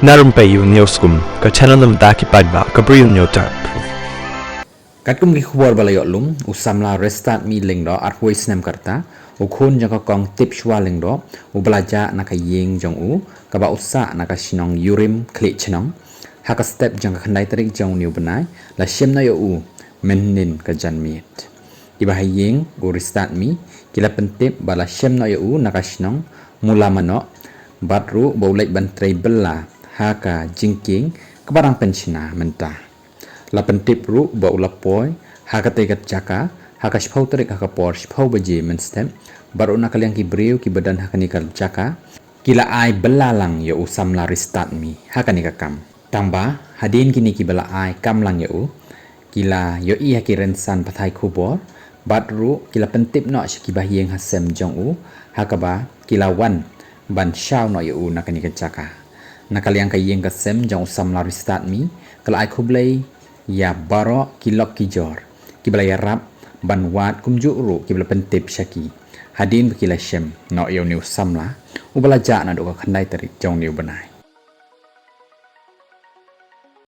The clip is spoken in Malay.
Na Rympei U ke channel nabynta paidbah ke Bri U Hynñiewtrep. Kat kum ki khubor balayok lum usamla restart mi ling do at voice nem karta ukun jang kong tip shwa ling do ubelaja naka yeng jong u kaba usa naka shinong yurim klik chenong haka step jang khandai tarik jong new benai la shem na yo u menin ka janmit iba yeng u restart mi kila pentip bala shem na yo u naka shinong mula mano batru baulek bantrai bela haka jingking kebarang penchina mentah la pentip ru ba ulapoi haka tegat jaka haka shpau tarik haka por shpau baje menstem baru nakaliang ki breu ki badan haka nikal jaka kila ai belalang ya usam la restart mi haka nikakam tamba hadin kini ki bela ai kamlang ya u kila yo i haki rensan pathai khubor batru kila pentip no shiki bahieng hasem jong u haka ba kila wan ban shau no ya u nakani jaka nakaliang kayeng kasem jong usam la restart mi kala ai khublei ya baroh kilok kijor kibla ya rap ban wat kumju ru kibla pentip shaki hadin kila shem no yo new samla ubala ja naduh khandai tarik jong new benai